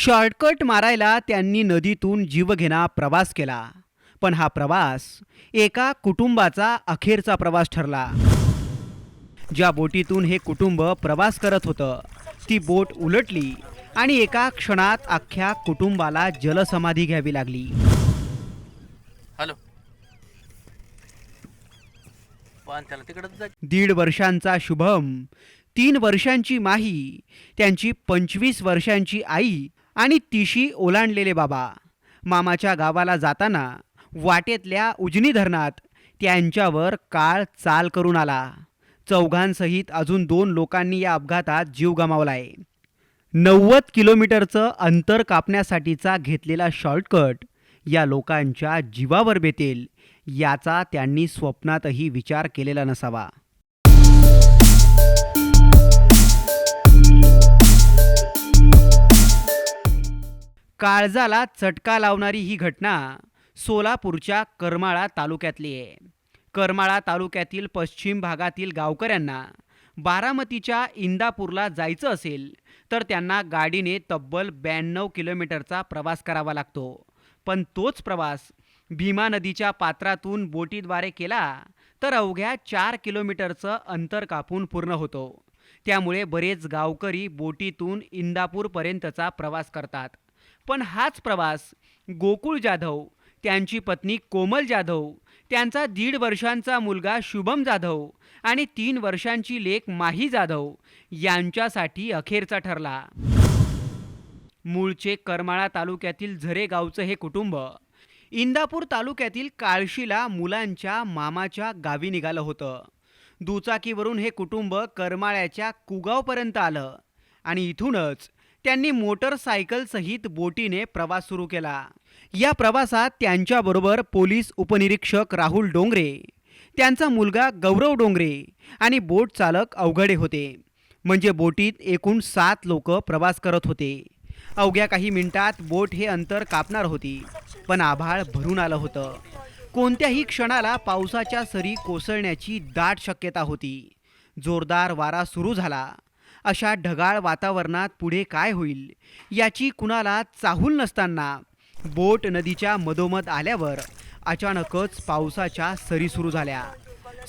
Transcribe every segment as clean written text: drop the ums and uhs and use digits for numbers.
Shortcut मारायला त्यांनी नदीतून जीवघेणा प्रवास केला, पण हा प्रवास एका कुटुंबाचा अखेरचा प्रवास ठरला. ज्या बोटीतून हे कुटुंब प्रवास करत होतं ती बोट उलटली आणि एका क्षणात अख्ख्या कुटुंबाला जलसमाधी घ्यावी लागली. हॅलो पण त्याला तिकडच जा. 1.5 वर्षांचा शुभम, 3 वर्षांची माही, त्यांची 25 वर्षांची आई आणि तिशी ओलांडलेले बाबा मामाच्या गावाला जाताना वाटेतल्या उजनी धरणात त्यांच्यावर काळ चाल करून आला. चौघांसहित अजून 2 लोकांनी या अपघातात जीव गमावलाय. 90 किलोमीटरचं अंतर कापण्यासाठीचा घेतलेला शॉर्टकट या लोकांच्या जीवावर बेतेल याचा त्यांनी स्वप्नातही विचार केलेला नसावा. काळजाला चटका लावणारी ही घटना सोलापूरच्या करमाळा तालुक्यातली आहे. करमाळा तालुक्यातील पश्चिम भागातील गावकऱ्यांना बारामतीच्या इंदापूरला जायचं असेल तर त्यांना गाडीने तब्बल 92 किलोमीटरचा प्रवास करावा लागतो. पण तोच प्रवास भीमा नदीच्या पात्रातून बोटीद्वारे केला तर अवघ्या 4 किलोमीटरचं अंतर कापून पूर्ण होतो. त्यामुळे बरेच गावकरी बोटीतून इंदापूरपर्यंतचा प्रवास करतात. पण हाच प्रवास गोकुळ जाधव, त्यांची पत्नी कोमल जाधव, त्यांचा 1.5 वर्षांचा मुलगा शुभम जाधव आणि 3 वर्षांची लेक माही जाधव यांच्यासाठी अखेरचा ठरला. मूळचे करमाळा तालुक्यातील झरे गावचं हे कुटुंब इंदापूर तालुक्यातील काळशीला मुलांच्या मामाच्या गावी निघालं होतं. दुचाकीवरून हे कुटुंब करमाळ्याच्या कुगावपर्यंत आलं आणि इथूनच त्यांनी मोटरसायकलसहित बोटीने प्रवास सुरू केला. या प्रवासात त्यांच्याबरोबर पोलीस उपनिरीक्षक राहुल डोंगरे, त्यांचा मुलगा गौरव डोंगरे आणि बोट चालक अवघडे होते. म्हणजे बोटीत एकूण 7 लोक प्रवास करत होते. अवघ्या काही मिनिटात बोट हे अंतर कापणार होती, पण आभाळ भरून आलं होतं. कोणत्याही क्षणाला पावसाच्या सरी कोसळण्याची दाट शक्यता होती. जोरदार वारा सुरू झाला. अशा ढगाळ वातावरणात पुढे काय होईल याची कुणाला चाहूल नसताना बोट नदीच्या मधोमध आल्यावर अचानकच पावसाच्या सरी सुरू झाल्या.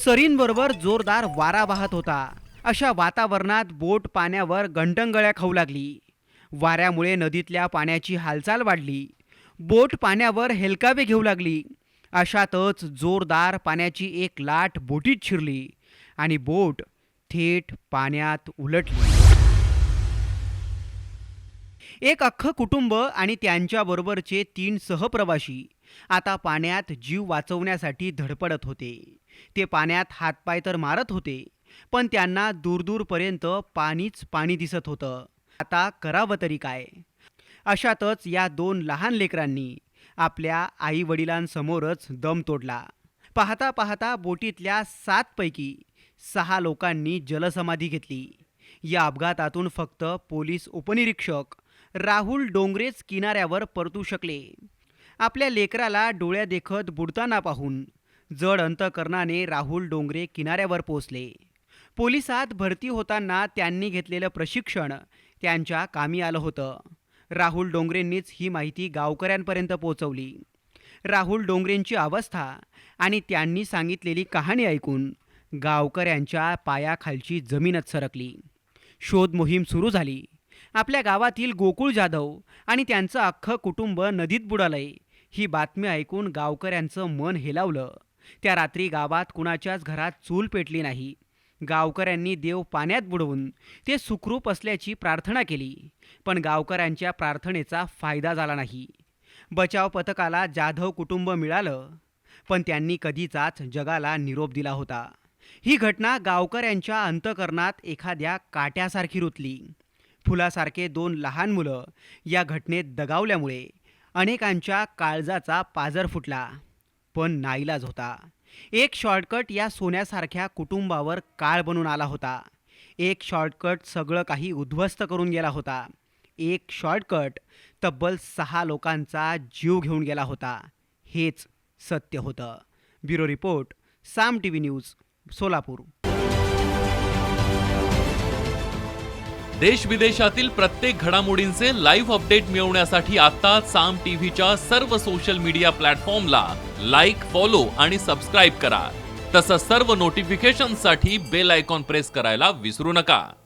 सरींबरोबर जोरदार वारा वाहत होता. अशा वातावरणात बोट पाण्यावर गंटंगळ्या खाऊ लागली. वाऱ्यामुळे नदीतल्या पाण्याची हालचाल वाढली. बोट पाण्यावर हेलकावे घेऊ लागली. अशातच जोरदार पाण्याची एक लाट बोटीत शिरली आणि बोट थेट पाण्यात उलटली. एक अख्खं कुटुंब आणि त्यांच्याबरोबरचे 3 सहप्रवाशी आता पाण्यात जीव वाचवण्यासाठी धडपडत होते. ते पाण्यात हातपाय तर मारत होते, पण त्यांना दूरदूरपर्यंत पाणीच पाणी दिसत होतं. आता करावं तरी काय? अशातच या 2 लहान लेकरांनी आपल्या आई वडिलांसमोरच दम तोडला. पाहता पाहता बोटीतल्या 7 पैकी 6 लोकांनी जलसमाधी घेतली. या अपघातातून फक्त पोलीस उपनिरीक्षक राहुल डोंगरेच किनाऱ्यावर परतू शकले. आपल्या लेकराला डोळ्यादेखत बुडताना पाहून जड अंतकरणाने राहुल डोंगरे किनाऱ्यावर पोचले. पोलिसात भरती होताना त्यांनी घेतलेलं प्रशिक्षण त्यांच्या कामी आलं होतं. राहुल डोंगरेंनीच ही माहिती गावकऱ्यांपर्यंत पोहोचवली. राहुल डोंगरेंची अवस्था आणि त्यांनी सांगितलेली कहाणी ऐकून गावकऱ्यांच्या पायाखालची जमीनच सरकली. शोध मोहीम सुरू झाली. आपल्या गावातील गोकुळ जाधव आणि त्यांचं अख्खं कुटुंब नदीत बुडालंय ही बातमी ऐकून गावकऱ्यांचं मन हेलावलं. त्या रात्री गावात कुणाच्याच घरात चूल पेटली नाही. गावकऱ्यांनी देव पाण्यात बुडवून ते सुखरूप असल्याची प्रार्थना केली, पण गावकऱ्यांच्या प्रार्थनेचा फायदा झाला नाही. बचाव पथकाला जाधव कुटुंब मिळालं, पण त्यांनी कधीचाच जगाला निरोप दिला होता. ही घटना गावकऱ्यांच्या अंतकरणात एखाद्या काट्यासारखी रुतली. फुलासारखे 2 लहान मुलं या घटनेत दगावल्यामुळे अनेकांच्या काळजाचा पाजर फुटला. पण नाईलाज होता. एक शॉर्टकट या सोन्यासारख्या कुटुंबावर काळ बनून आला होता. एक शॉर्टकट सगळं काही उद्ध्वस्त करून गेला होता. एक शॉर्टकट तब्बल 6 लोकांचा जीव घेऊन गेला होता. हेच सत्य होतं. ब्युरो रिपोर्ट, साम टीव्ही न्यूज, सोलापूर. देश विदेशातील प्रत्येक घडामोडींचे लाईव्ह अपडेट मिळवण्यासाठी आता साम टीव्हीच्या सर्व सोशल मीडिया प्लॅटफॉर्मला लाईक, फॉलो आणि सबस्क्राईब करा. तसंच सर्व नोटिफिकेशनसाठी बेल आयकॉन प्रेस करायला विसरू नका.